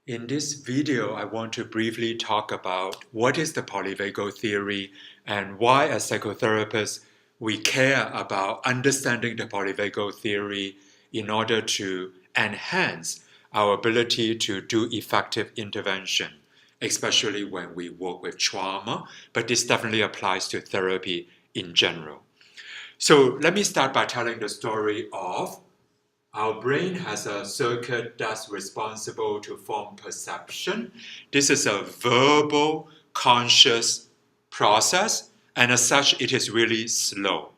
In this video, I want to briefly talk about what is the polyvagal theory and why as psychotherapists we care about understanding the polyvagal theory in order to enhance our ability to do effective intervention, especially when we work with trauma, but this definitely applies to therapy in general. So let me start by telling the story of our brain has a circuit that's responsible to form perception. This is a verbal, conscious process, and as such, it is really slow.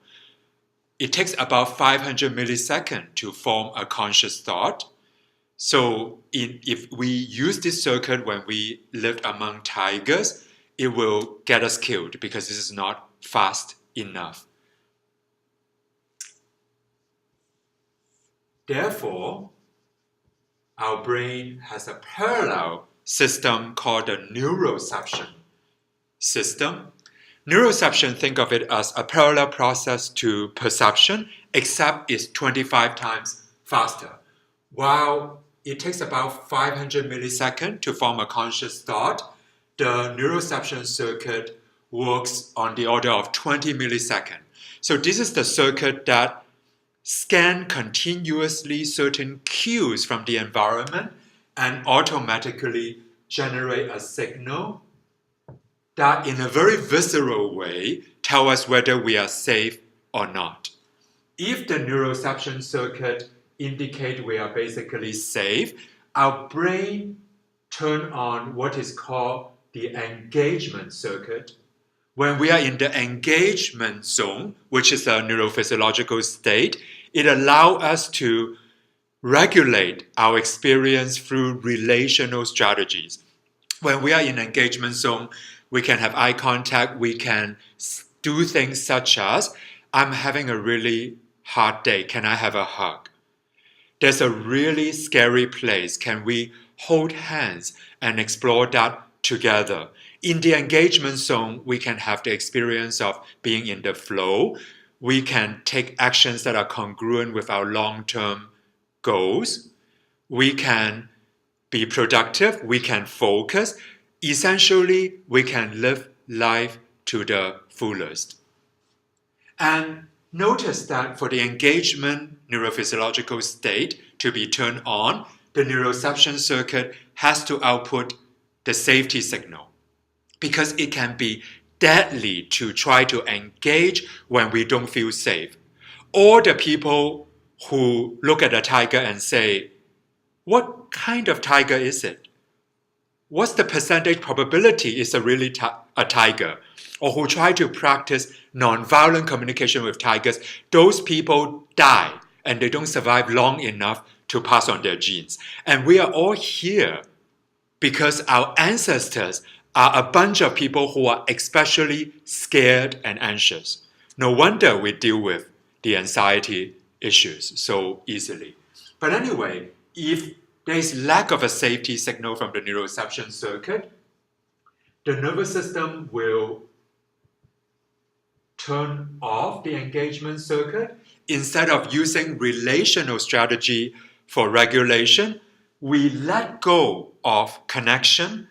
It takes about 500 milliseconds to form a conscious thought. So if we use this circuit when we lived among tigers, it will get us killed because this is not fast enough. Therefore, our brain has a parallel system called the neuroception system. Neuroception, think of it as a parallel process to perception, except it's 25 times faster. While it takes about 500 milliseconds to form a conscious thought, the neuroception circuit works on the order of 20 milliseconds. So this is the circuit that scan continuously certain cues from the environment and automatically generate a signal that in a very visceral way tell us whether we are safe or not. If the neuroception circuit indicate we are basically safe, our brain turn on what is called the engagement circuit. When we are in the engagement zone, which is a neurophysiological state, it allows us to regulate our experience through relational strategies. When we are in engagement zone, we can have eye contact, we can do things such as, I'm having a really hard day, can I have a hug? There's a really scary place, can we hold hands and explore that together? In the engagement zone, we can have the experience of being in the flow. We can take actions that are congruent with our long-term goals. We can be productive. We can focus. Essentially, we can live life to the fullest. And notice that for the engagement neurophysiological state to be turned on, the neuroception circuit has to output the safety signal, because it can be deadly to try to engage when we don't feel safe. Or the people who look at a tiger and say, what kind of tiger is it? What's the percentage probability it's a really a tiger? Or who try to practice nonviolent communication with tigers, those people die and they don't survive long enough to pass on their genes. And we are all here because our ancestors are a bunch of people who are especially scared and anxious. No wonder we deal with the anxiety issues so easily. But anyway, if there is lack of a safety signal from the neuroception circuit, the nervous system will turn off the engagement circuit. Instead of using relational strategy for regulation, we let go of connection.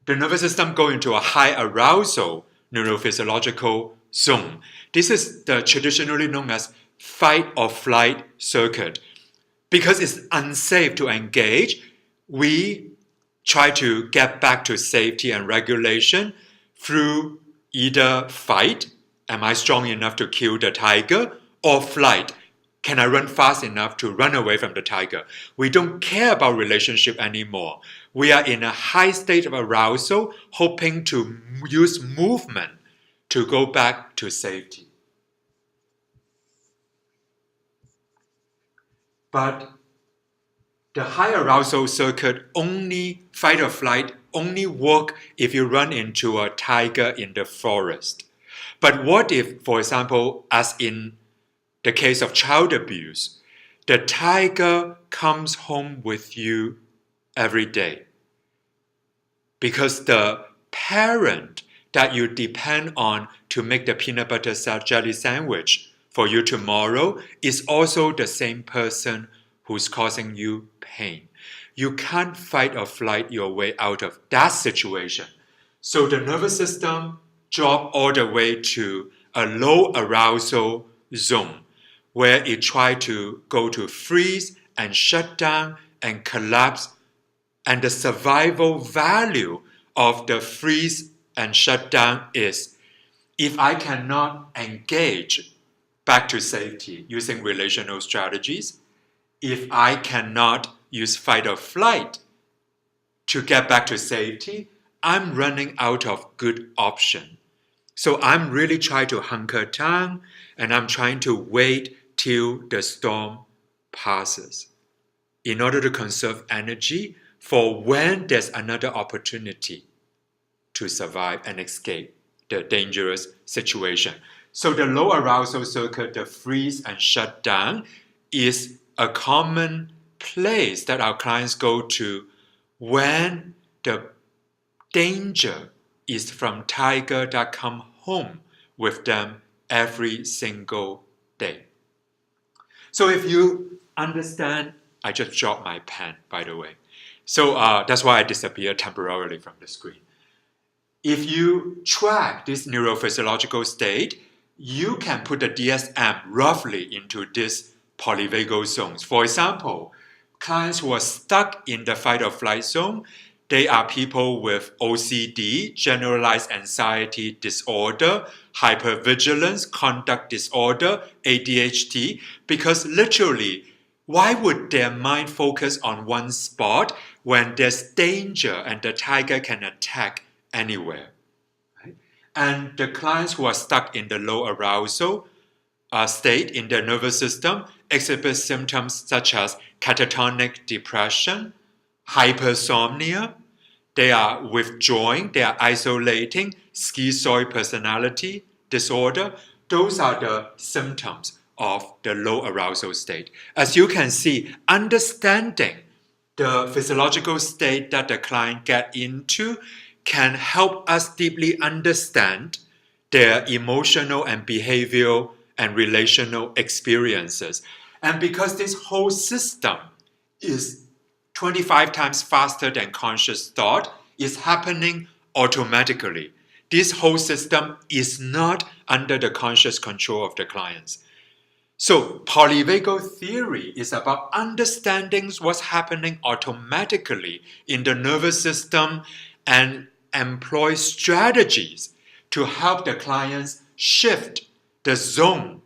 The nervous system goes into a high arousal neurophysiological zone. This is the traditionally known as fight or flight circuit. Because it's unsafe to engage, we try to get back to safety and regulation through either fight, am I strong enough to kill the tiger, or flight, can I run fast enough to run away from the tiger? We don't care about relationship anymore. We are in a high state of arousal, hoping to use movement to go back to safety. But the high arousal circuit only, fight or flight, only work if you run into a tiger in the forest. But what if, for example, as in the case of child abuse, the tiger comes home with you every day? Because the parent that you depend on to make the peanut butter jelly sandwich for you tomorrow is also the same person who's causing you pain. you can't fight or flight your way out of that situation. So the nervous system drops all the way to a low arousal zone where it tries to go to freeze and shut down and collapse. And the survival value of the freeze and shut down is if I cannot engage back to safety using relational strategies, if I cannot use fight or flight to get back to safety, I'm running out of good option. So I'm really trying to hunker down and I'm trying to wait till the storm passes in order to conserve energy for when there's another opportunity to survive and escape the dangerous situation. So the low arousal circuit, the freeze and shut down, is a common place that our clients go to when the danger is from tiger that come home with them every single day. So if you understand, I just dropped my pen, by the way. So that's why I disappeared temporarily from the screen. If you track this neurophysiological state, you can put the DSM roughly into these polyvagal zones. For example, clients who are stuck in the fight or flight zone, they are people with OCD, generalized anxiety disorder, hypervigilance, conduct disorder, ADHD, because literally, why would their mind focus on one spot when there's danger and the tiger can attack anywhere? Right? And the clients who are stuck in the low arousal state in their nervous system exhibit symptoms such as catatonic depression, hypersomnia, they are withdrawing, they are isolating, schizoid personality disorder. Those are the symptoms of the low arousal state. As you can see, understanding the physiological state that the client get into can help us deeply understand their emotional and behavioral and relational experiences. And because this whole system is 25 times faster than conscious thought, is happening automatically. This whole system is not under the conscious control of the clients. So polyvagal theory is about understanding what's happening automatically in the nervous system and employ strategies to help the clients shift the zone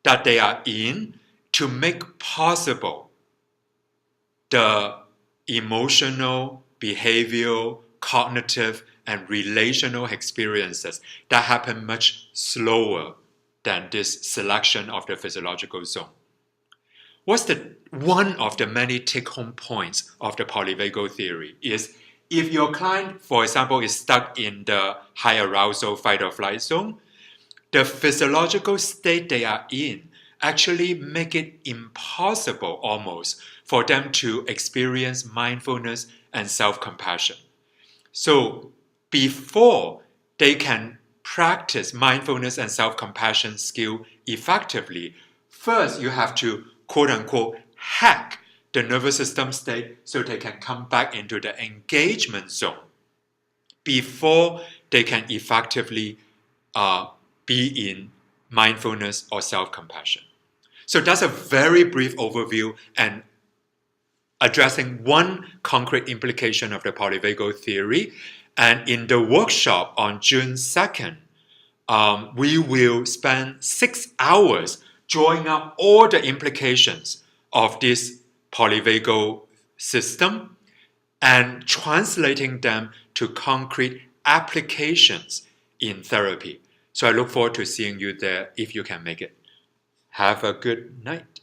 that they are in to make possible the emotional, behavioral, cognitive, and relational experiences that happen much slower than this selection of the physiological zone. What's one of the many take-home points of the polyvagal theory is if your client, for example, is stuck in the high arousal fight or flight zone, the physiological state they are in actually make it impossible almost for them to experience mindfulness and self-compassion. So before they can practice mindfulness and self-compassion skill effectively, first you have to quote-unquote hack the nervous system state so they can come back into the engagement zone before they can effectively be in mindfulness or self-compassion. So that's a very brief overview and addressing one concrete implication of the polyvagal theory. And in the workshop on June 2nd, we will spend 6 hours drawing up all the implications of this polyvagal system and translating them to concrete applications in therapy. So I look forward to seeing you there if you can make it. Have a good night.